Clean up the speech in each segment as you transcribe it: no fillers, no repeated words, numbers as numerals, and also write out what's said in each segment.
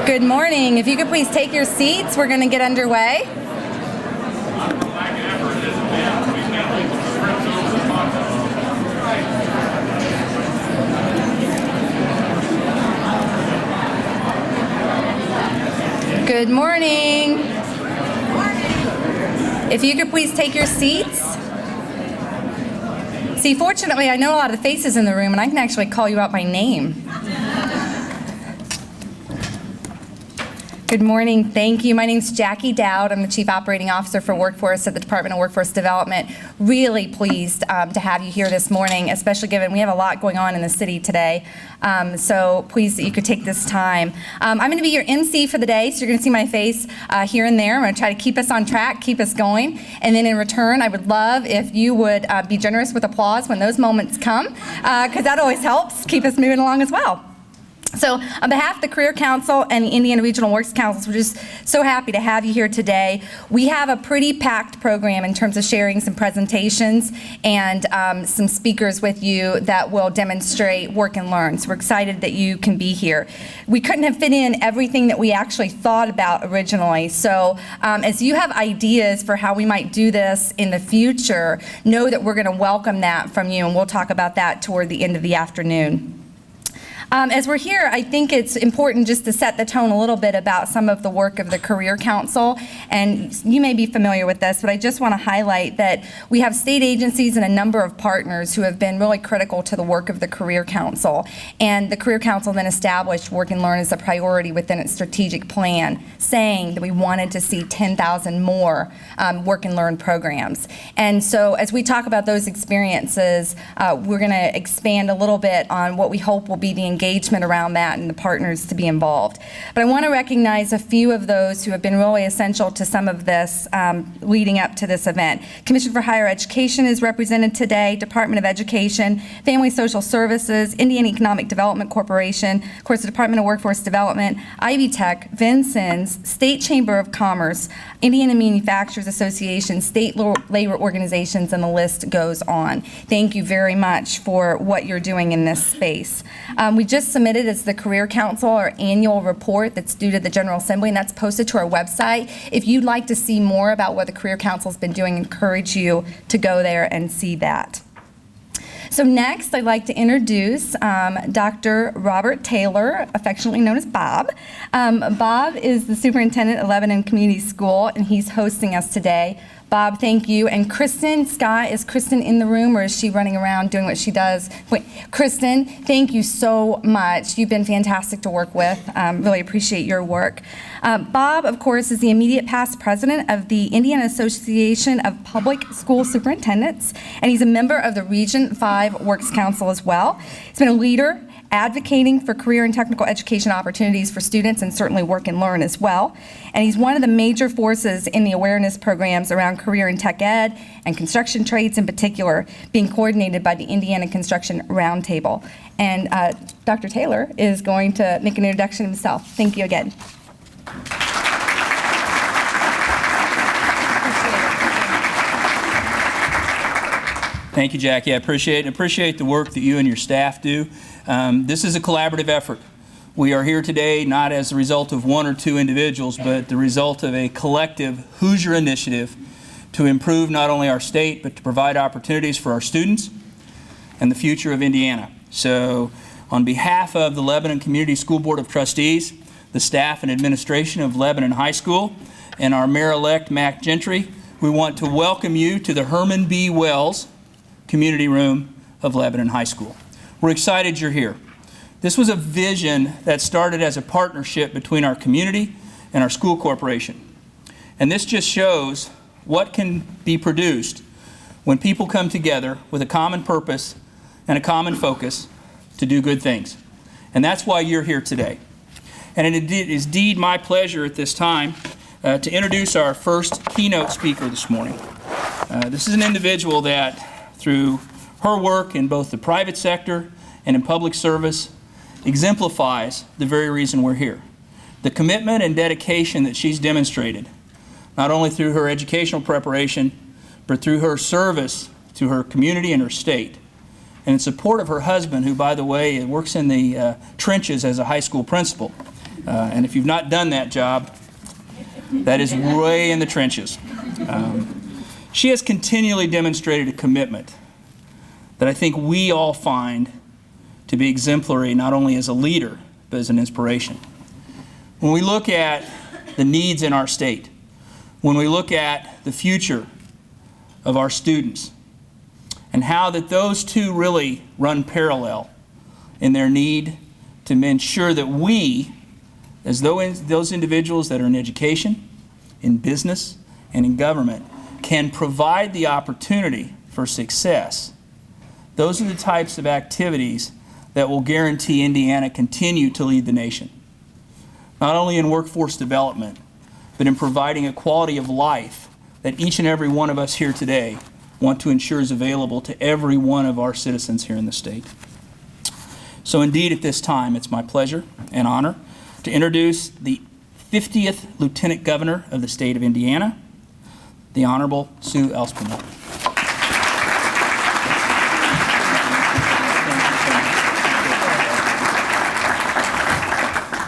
Good morning. If you could please take your seats, we're going to get underway. Good morning. If you could please take your seats. See, fortunately, I know a lot of the faces in the room, and I can actually call you out by name. Good morning. Thank you. My name's Jackie Dowd. I'm the Chief Operating Officer for Workforce at the Department of Workforce Development. Really pleased to have you here this morning, especially given we have a lot going on in the city today. So pleased that you could take this time. I'm going to be your MC for the day, so you're going to see my face here and there. I'm going to try to keep us on track, keep us going. And then in return, I would love if you would be generous with applause when those moments come, because that always helps keep us moving along as well. So on behalf of the Career Council and the Indiana Regional Works Councils, we're just so happy to have you here today. We have a pretty packed program in terms of sharing some presentations and some speakers with you that will demonstrate work and learn. So we're excited that you can be here. We couldn't have fit in everything that we actually thought about originally. So as you have ideas for how we might do this in the future, know that we're going to welcome that from you, and we'll talk about that toward the end of the afternoon. As we're here, I think it's important just to set the tone a little bit about some of the work of the Career Council. And you may be familiar with this, but I just want to highlight that we have state agencies and a number of partners who have been really critical to the work of the Career Council. And the Career Council then established Work and Learn as a priority within its strategic plan, saying that we wanted to see 10,000 more Work and Learn programs. And so as we talk about those experiences, we're going to expand a little bit on what we hope will be the engagement around that and the partners to be involved. But I want to recognize a few of those who have been really essential to some of this leading up to this event. Commission for Higher Education is represented today, Department of Education, Family Social Services, Indiana Economic Development Corporation, of course the Department of Workforce Development, Ivy Tech, Vincennes, State Chamber of Commerce, Indiana Manufacturers Association, state labor organizations, and the list goes on. Thank you very much for what you're doing in this space. We just submitted as the Career Council our annual report that's due to the General Assembly, and that's posted to our website. If you'd like to see more about what the Career Council's been doing, I encourage you to go there and see that. So next, I'd like to introduce Dr. Robert Taylor, affectionately known as Bob. Bob is the superintendent of Lebanon Community School, and he's hosting us today. Bob, thank you. And Kristen Scott, is Kristen in the room, or is she running around doing what she does? Wait, Kristen, thank you so much. You've been fantastic to work with. Really appreciate your work. Bob, of course, is the immediate past president of the Indiana Association of Public School Superintendents, and he's a member of the Region 5 Works Council as well. He's been a leader advocating for career and technical education opportunities for students, and certainly Work and Learn as well. And he's one of the major forces in the awareness programs around career and tech ed and construction trades in particular, being coordinated by the Indiana Construction Roundtable. And Dr. Taylor is going to make an introduction himself. Thank you again. Thank you, Jackie. I appreciate the work that you and your staff do. This is a collaborative effort. We are here today not as a result of one or two individuals, but the result of a collective Hoosier initiative to improve not only our state, but to provide opportunities for our students and the future of Indiana. So on behalf of the Lebanon Community School Board of Trustees, the staff and administration of Lebanon High School, and our Mayor-elect Mac Gentry, we want to welcome you to the Herman B. Wells Community Room of Lebanon High School. We're excited you're here. This was a vision that started as a partnership between our community and our school corporation. And this just shows what can be produced when people come together with a common purpose and a common focus to do good things. And that's why you're here today. And it is indeed my pleasure at this time to introduce our first keynote speaker this morning. This is an individual that, through her work in both the private sector and in public service, exemplifies the very reason we're here. The commitment and dedication that she's demonstrated, not only through her educational preparation, but through her service to her community and her state, and in support of her husband, who, by the way, works in the trenches as a high school principal, And if you've not done that job, that is way in the trenches. She has continually demonstrated a commitment that I think we all find to be exemplary, not only as a leader, but as an inspiration. When we look at the needs in our state, when we look at the future of our students, and how that those two really run parallel in their need to ensure that we, as those individuals that are in education, in business, and in government, can provide the opportunity for success. Those are the types of activities that will guarantee Indiana continue to lead the nation, not only in workforce development, but in providing a quality of life that each and every one of us here today want to ensure is available to every one of our citizens here in the state. So indeed, at this time, it's my pleasure and honor to introduce the 50th Lieutenant Governor of the state of Indiana, the Honorable Sue Ellspermann.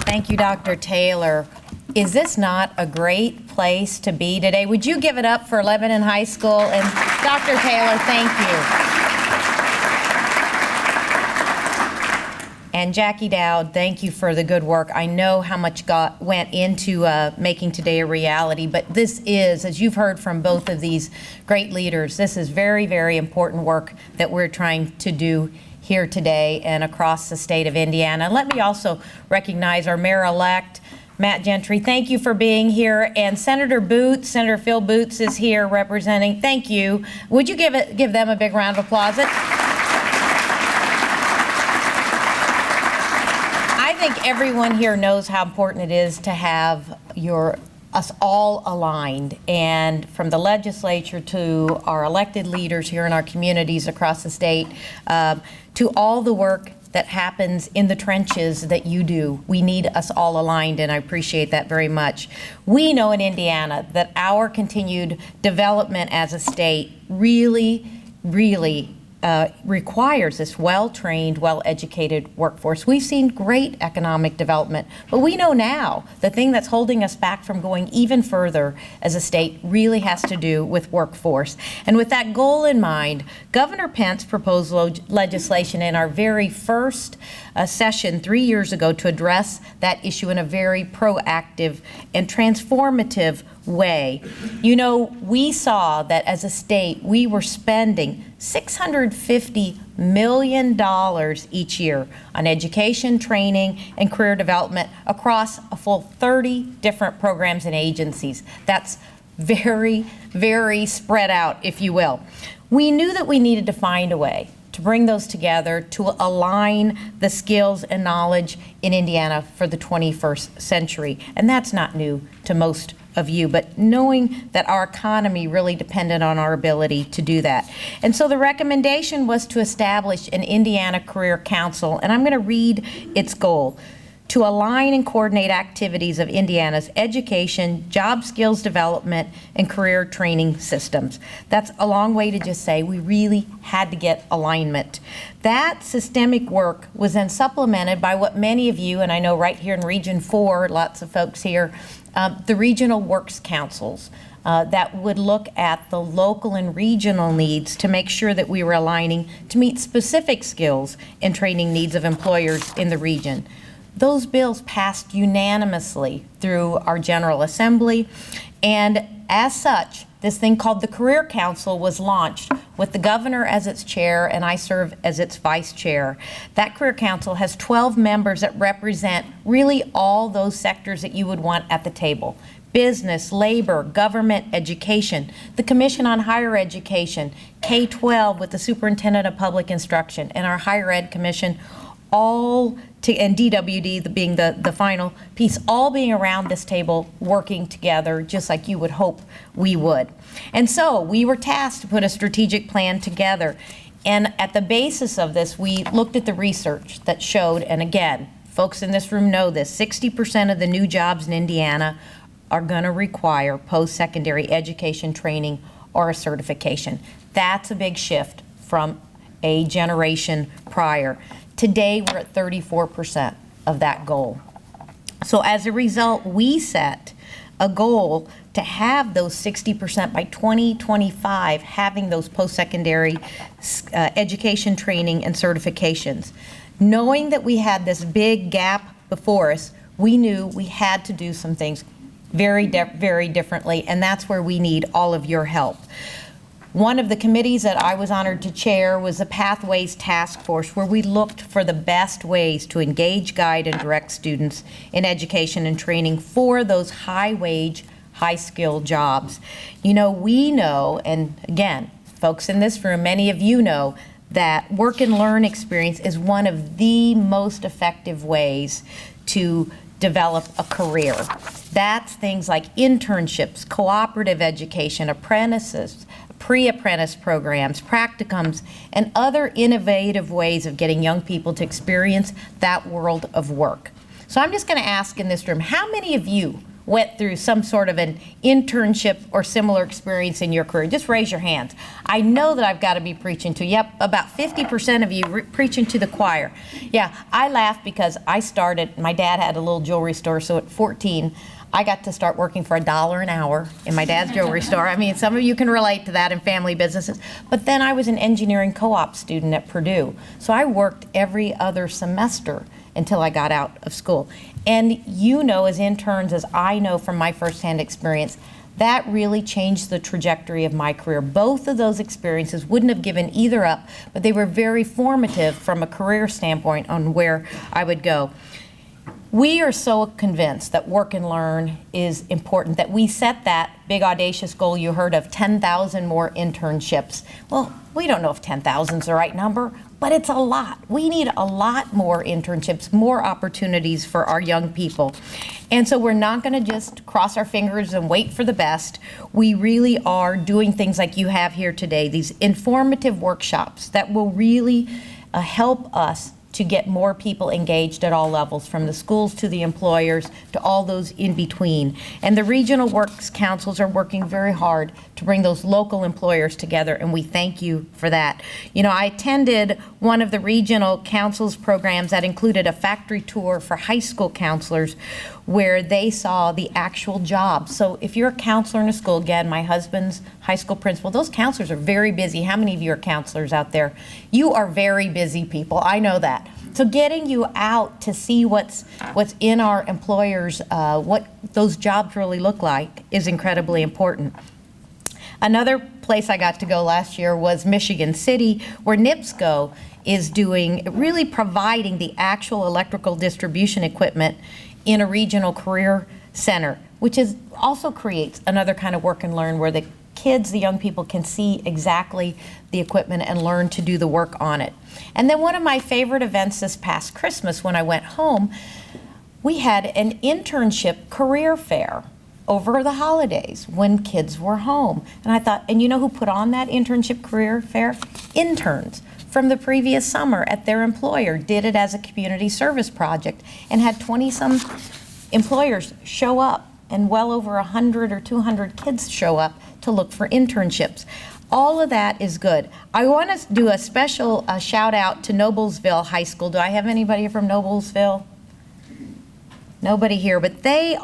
Thank you, Dr. Taylor. Is this not a great place to be today? Would you give it up for Lebanon High School? And Dr. Taylor, thank you. And Jackie Dowd, thank you for the good work. I know how much went into making today a reality, but this is, as you've heard from both of these great leaders, this is very, very important work that we're trying to do here today and across the state of Indiana. And let me also recognize our mayor-elect, Matt Gentry. Thank you for being here. And Senator Boots, Senator Phil Boots is here representing. Thank you. Would you give them a big round of applause? I think everyone here knows how important it is to have us all aligned, and from the legislature to our elected leaders here in our communities across the state, to all the work that happens in the trenches that you do. We need us all aligned, and I appreciate that very much. We know in Indiana that our continued development as a state really requires this well-trained, well-educated workforce. We've seen great economic development, but we know now the thing that's holding us back from going even further as a state really has to do with workforce. And with that goal in mind, Governor Pence proposed legislation in our very first session 3 years ago to address that issue in a very proactive and transformative way. You know, we saw that as a state, we were spending $650 million each year on education, training, and career development across a full 30 different programs and agencies. That's very, very spread out, if you will. We knew that we needed to find a way to bring those together, to align the skills and knowledge in Indiana for the 21st century. And that's not new to most of you, but knowing that our economy really depended on our ability to do that. And so the recommendation was to establish an Indiana Career Council, and I'm going to read its goal: to align and coordinate activities of Indiana's education, job skills development, and career training systems. That's a long way to just say we really had to get alignment. That systemic work was then supplemented by what many of you, and I know right here in Region 4, lots of folks here, the regional works councils that would look at the local and regional needs to make sure that we were aligning to meet specific skills and training needs of employers in the region. Those bills passed unanimously through our General Assembly, and as such, this thing called the Career Council was launched with the governor as its chair, and I serve as its vice chair. That Career Council has 12 members that represent really all those sectors that you would want at the table: business, labor, government, education, the Commission on Higher Education, K-12 with the Superintendent of Public Instruction, and our Higher Ed Commission, and DWD being the final piece, all being around this table working together just like you would hope we would. And so we were tasked to put a strategic plan together. And at the basis of this, we looked at the research that showed, and again, folks in this room know this, 60% of the new jobs in Indiana are going to require post-secondary education, training, or a certification. That's a big shift from a generation prior. Today, we're at 34% of that goal. So as a result, we set a goal to have those 60% by 2025, having those post-secondary education training and certifications. Knowing that we had this big gap before us, we knew we had to do some things very differently, and that's where we need all of your help. One of the committees that I was honored to chair was the Pathways Task Force, where we looked for the best ways to engage, guide, and direct students in education and training for those high-wage, high-skill jobs. You know, we know, and again, folks in this room, many of you know, that work and learn experience is one of the most effective ways to develop a career. That's things like internships, cooperative education, apprentices, pre-apprentice programs, practicums, and other innovative ways of getting young people to experience that world of work. So I'm just going to ask in this room, how many of you went through some sort of an internship or similar experience in your career? Just raise your hands. I know that I've got to be preaching to. Yep, about 50% of you preaching to the choir. Yeah, I laugh because I started, my dad had a little jewelry store, so at 14, I got to start working for $1 an hour in my dad's jewelry store. I mean, some of you can relate to that in family businesses. But then I was an engineering co-op student at Purdue. So I worked every other semester until I got out of school. And you know as interns, as I know from my firsthand experience, that really changed the trajectory of my career. Both of those experiences wouldn't have given either up, but they were very formative from a career standpoint on where I would go. We are so convinced that work and learn is important that we set that big audacious goal you heard of, 10,000 more internships. Well, we don't know if 10,000 is the right number, but it's a lot. We need a lot more internships, more opportunities for our young people. And so we're not going to just cross our fingers and wait for the best. We really are doing things like you have here today, these informative workshops that will really help us to get more people engaged at all levels, from the schools to the employers to all those in between. And the regional works councils are working very hard to bring those local employers together, and we thank you for that. You know, I attended one of the regional councils programs that included a factory tour for high school counselors where they saw the actual jobs. So if you're a counselor in a school, again, my husband's high school principal, those counselors are very busy. How many of you are counselors out there? You are very busy people, I know that. So getting you out to see what's in our employers, what those jobs really look like, is incredibly important. Another place I got to go last year was Michigan City, where NIPSCO is really providing the actual electrical distribution equipment in a regional career center, which also creates another kind of work and learn where the kids, the young people, can see exactly the equipment and learn to do the work on it. And then one of my favorite events this past Christmas when I went home, we had an internship career fair over the holidays when kids were home. And I thought, and you know who put on that internship career fair? Interns from the previous summer at their employer, did it as a community service project, and had 20-some employers show up, and well over 100 or 200 kids show up to look for internships. All of that is good. I want to do a special shout out to Noblesville High School. Do I have anybody from Noblesville? Nobody here, but they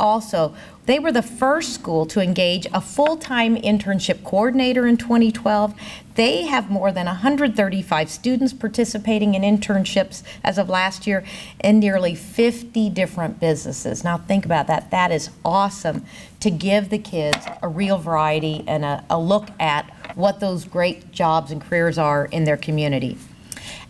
were the first school to engage a full-time internship coordinator in 2012. They have more than 135 students participating in internships as of last year, and nearly 50 different businesses. Now think about that. That is awesome to give the kids a real variety and a look at what those great jobs and careers are in their community.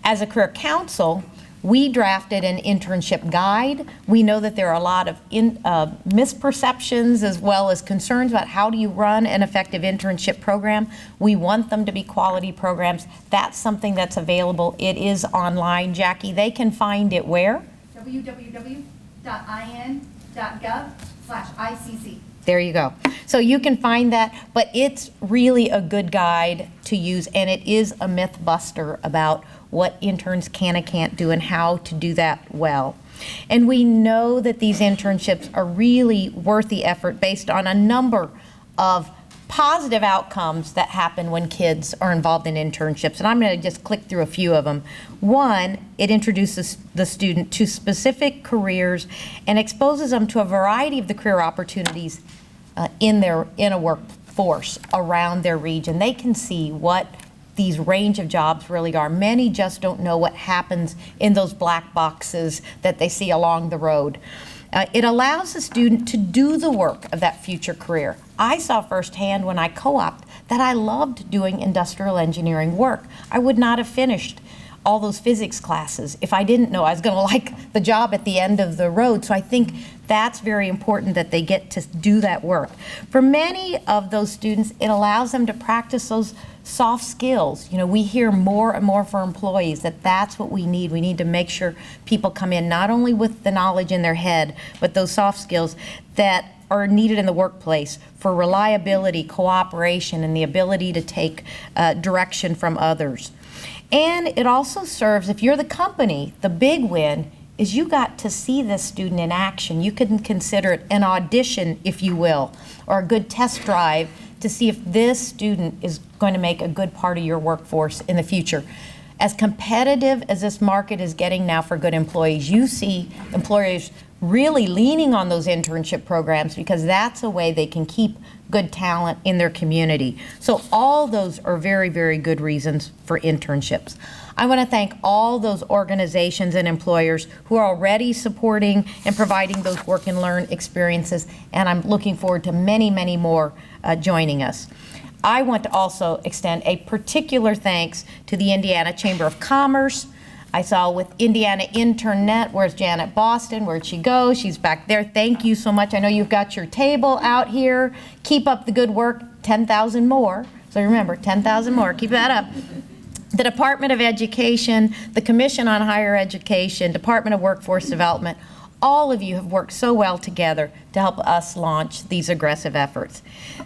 As a career council, we drafted an internship guide. We know that there are a lot of misperceptions as well as concerns about how do you run an effective internship program. We want them to be quality programs. That's something that's available. It is online. Jackie, they can find it where? www.in.gov/ICC. There you go. So you can find that, but it's really a good guide to use, and it is a myth buster about what interns can and can't do and how to do that well. And we know that these internships are really worth the effort based on a number of positive outcomes that happen when kids are involved in internships, and I'm going to just click through a few of them. One, it introduces the student to specific careers and exposes them to a variety of the career opportunities in a workforce around their region. They can see what these range of jobs really are. Many just don't know what happens in those black boxes that they see along the road. It allows the student to do the work of that future career. I saw firsthand when I co-opted that I loved doing industrial engineering work. I would not have finished all those physics classes if I didn't know I was going to like the job at the end of the road. So I think that's very important that they get to do that work. For many of those students, it allows them to practice those soft skills. You know, we hear more and more for employees that that's what we need. We need to make sure people come in not only with the knowledge in their head, but those soft skills that are needed in the workplace for reliability, cooperation, and the ability to take direction from others. And it also serves, if you're the company, the big win is you got to see this student in action. You can consider it an audition, if you will, or a good test drive to see if this student is going to make a good part of your workforce in the future. As competitive as this market is getting now for good employees, you see employers really leaning on those internship programs because that's a way they can keep good talent in their community. So all those are very, very good reasons for internships. I want to thank all those organizations and employers who are already supporting and providing those work and learn experiences, and I'm looking forward to many, many more joining us. I want to also extend a particular thanks to the Indiana Chamber of Commerce. I saw with Indiana Internet, where's Janet Boston? Where'd she go? She's back there. Thank you so much. I know you've got your table out here. Keep up the good work. 10,000 more. So remember, 10,000 more. Keep that up. The Department of Education, the Commission on Higher Education, Department of Workforce Development, all of you have worked so well together to help us launch these aggressive efforts.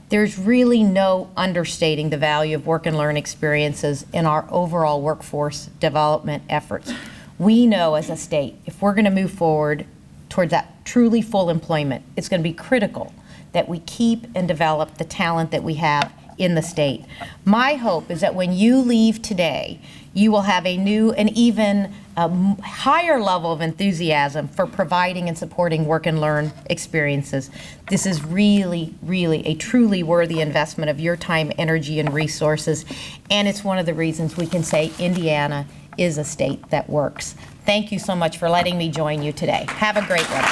There's really no understating the value of work and learn experiences in our overall workforce development efforts. We know as a state, if we're going to move forward towards that truly full employment, it's going to be critical that we keep and develop the talent that we have in the state. My hope is that when you leave today, you will have a new and even higher level of enthusiasm for providing and supporting work and learn experiences. This is really, really a truly worthy investment of your time, energy, and resources, and it's one of the reasons we can say Indiana is a state that works. Thank you so much for letting me join you today. Have a great one.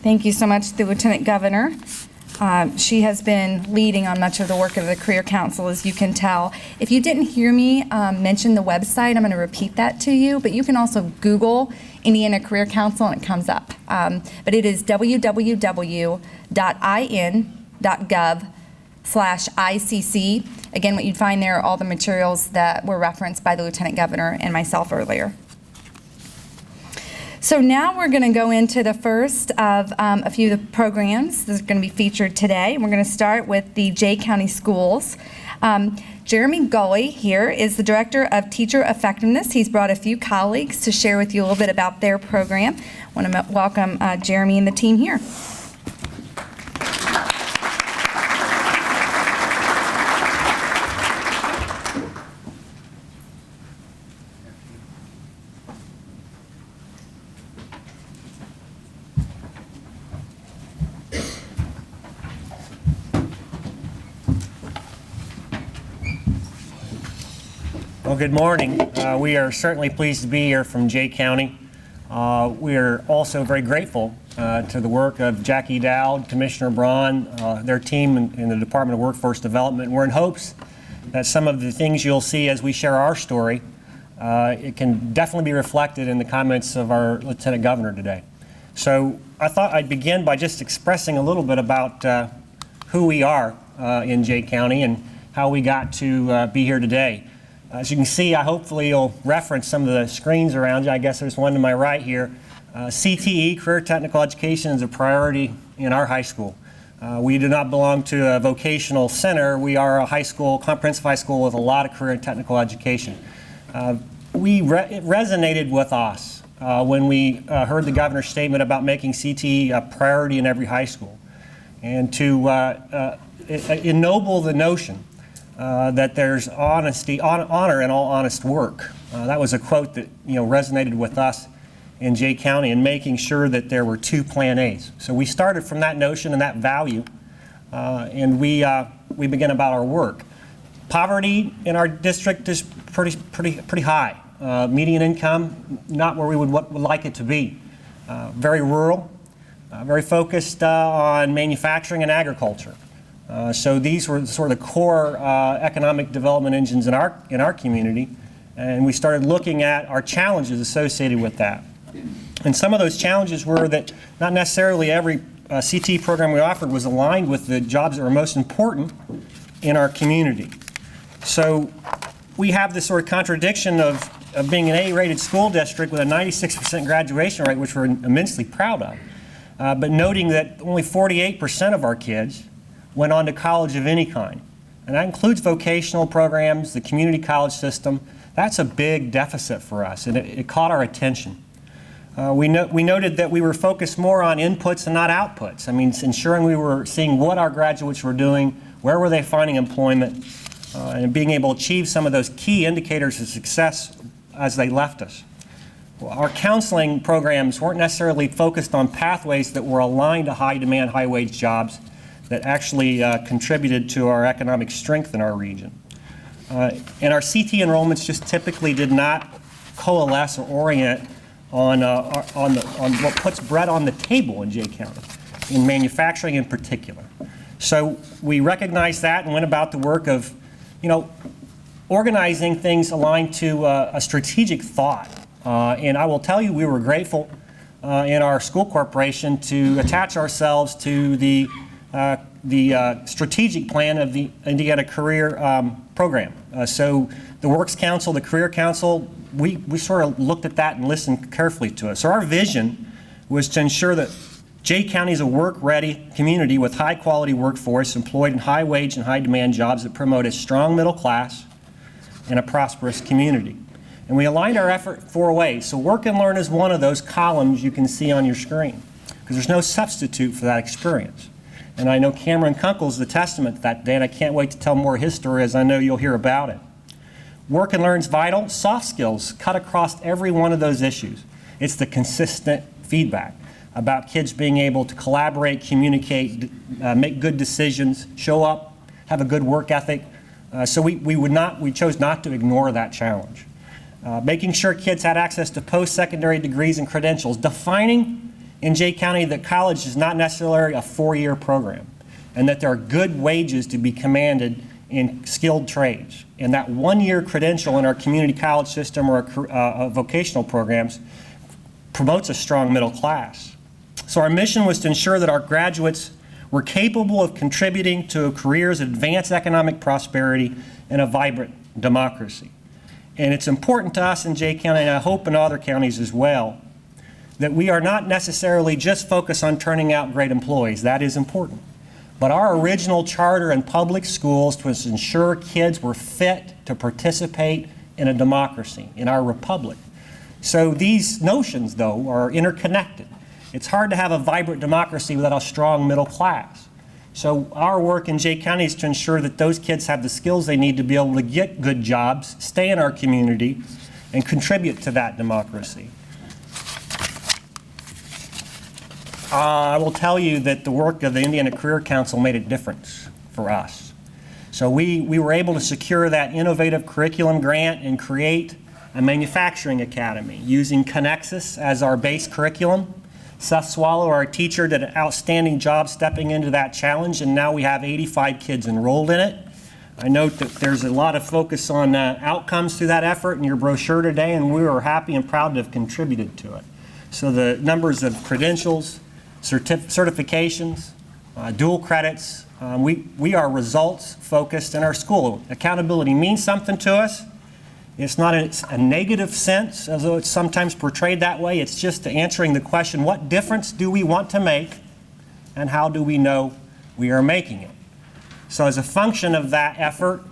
Thank you so much, the Lieutenant Governor. She has been leading on much of the work of the Career Council, as you can tell. If you didn't hear me mention the website, I'm going to repeat that to you, but you can also Google Indiana Career Council and it comes up. But it is www.in.gov/ICC. Again, what you'd find there are all the materials that were referenced by the Lieutenant Governor and myself earlier. So now we're going to go into the first of a few of the programs that are going to be featured today. We're going to start with the Jay County Schools. Jeremy Gully here is the Director of Teacher Effectiveness. He's brought a few colleagues to share with you a little bit about their program. I want to welcome Jeremy and the team here. Well, good morning. We are certainly pleased to be here from Jay County. We are also very grateful to the work of Jackie Dowd, Commissioner Braun, their team in the Department of Workforce Development. We're in hopes that some of the things you'll see as we share our story, it can definitely be reflected in the comments of our Lieutenant Governor today. So I thought I'd begin by just expressing a little bit about who we are in Jay County and how we got to be here today. As you can see, hopefully you'll reference some of the screens around you. I guess there's one to my right here. CTE, Career Technical Education, is a priority in our high school. We do not belong to a vocational center. We are a high school, comprehensive high school with a lot of career and technical education. It resonated with us when we heard the governor's statement about making CTE a priority in every high school, and to ennoble the notion that there's honor in all honest work. That was a quote that resonated with us in Jay County, and making sure that there were 2 Plan A's. So we started from that notion and that value, and we began about our work. Poverty in our district is pretty high. Median income, not where we would like it to be. Very rural, very focused on manufacturing and agriculture. So these were sort of the core economic development engines in our community, and we started looking at our challenges associated with that. And some of those challenges were that not necessarily every CTE program we offered was aligned with the jobs that were most important in our community. So we have this sort of contradiction of being an A-rated school district with a 96% graduation rate, which we're immensely proud of, but noting that only 48% of our kids went on to college of any kind. And that includes vocational programs, the community college system. That's a big deficit for us, and it caught our attention. We noted that we were focused more on inputs and not outputs. I mean, ensuring we were seeing what our graduates were doing, where were they finding employment, and being able to achieve some of those key indicators of success as they left us. Well, our counseling programs weren't necessarily focused on pathways that were aligned to high-demand, high-wage jobs that actually contributed to our economic strength in our region. And our CT enrollments just typically did not coalesce or orient on what puts bread on the table in Jay County, in manufacturing in particular. So we recognized that and went about the work of, organizing things aligned to a strategic thought. And I will tell you, we were grateful in our school corporation to attach ourselves to the strategic plan of the Indiana Career Program. So the Works Council, the Career Council, we sort of looked at that and listened carefully to it. So our vision was to ensure that Jay County is a work-ready community with high-quality workforce employed in high-wage and high-demand jobs that promote a strong middle class and a prosperous community. And we aligned our effort 4 ways. So work and learn is one of those columns you can see on your screen, because there's no substitute for that experience. And I know Cameron Kunkel's the testament to that, Dan. I can't wait to tell more of his story, as I know you'll hear about it. Work and learn's vital. Soft skills cut across every one of those issues. It's the consistent feedback about kids being able to collaborate, communicate, make good decisions, show up, have a good work ethic. So we chose not to ignore that challenge. Making sure kids had access to post-secondary degrees and credentials, defining in Jay County that college is not necessarily a 4-year program, and that there are good wages to be commanded in skilled trades. And that 1-year credential in our community college system or vocational programs promotes a strong middle class. So our mission was to ensure that our graduates were capable of contributing to careers of advanced economic prosperity and a vibrant democracy. And it's important to us in Jay County, and I hope in other counties as well, that we are not necessarily just focused on turning out great employees. That is important. But our original charter in public schools was to ensure kids were fit to participate in a democracy, in our republic. So these notions, though, are interconnected. It's hard to have a vibrant democracy without a strong middle class. So our work in Jay County is to ensure that those kids have the skills they need to be able to get good jobs, stay in our community, and contribute to that democracy. I will tell you that the work of the Indiana Career Council made a difference for us. So we were able to secure that innovative curriculum grant and create a manufacturing academy using Connexus as our base curriculum. Seth Swallow, our teacher, did an outstanding job stepping into that challenge, and now we have 85 kids enrolled in it. I note that there's a lot of focus on outcomes through that effort in your brochure today, and we are happy and proud to have contributed to it. So the numbers of credentials, certifications, dual credits, we are results focused in our school. Accountability means something to us. It's not a negative sense, although it's sometimes portrayed that way. It's just answering the question, what difference do we want to make, and how do we know we are making it. So as a function of that effort,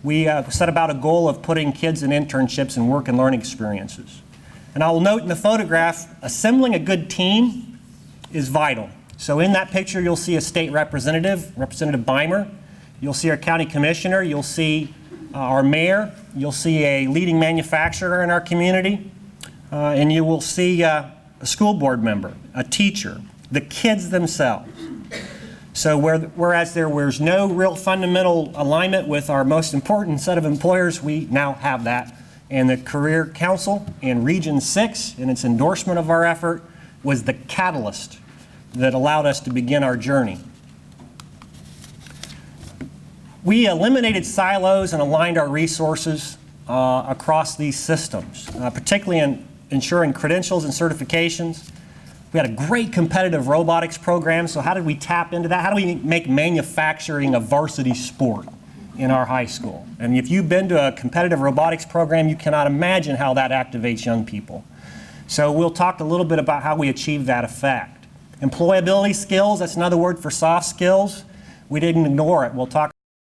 we set about a goal of putting kids in internships and work and learning experiences. And I will note in the photograph, assembling a good team is vital. So in that picture, you'll see a state representative, Representative Beimer. You'll see our county commissioner. You'll see our mayor. You'll see a leading manufacturer in our community. And you will see a school board member, a teacher, the kids themselves. So whereas there was no real fundamental alignment with our most important set of employers, we now have that. And the Career Council in Region 6, in its endorsement of our effort, was the catalyst that allowed us to begin our journey. We eliminated silos and aligned our resources across these systems, particularly in ensuring credentials and certifications. We had a great competitive robotics program, so how did we tap into that? How do we make manufacturing a varsity sport in our high school? And if you've been to a competitive robotics program, you cannot imagine how that activates young people. So we'll talk a little bit about how we achieve that effect. Employability skills, that's another word for soft skills. We didn't ignore it. We'll talk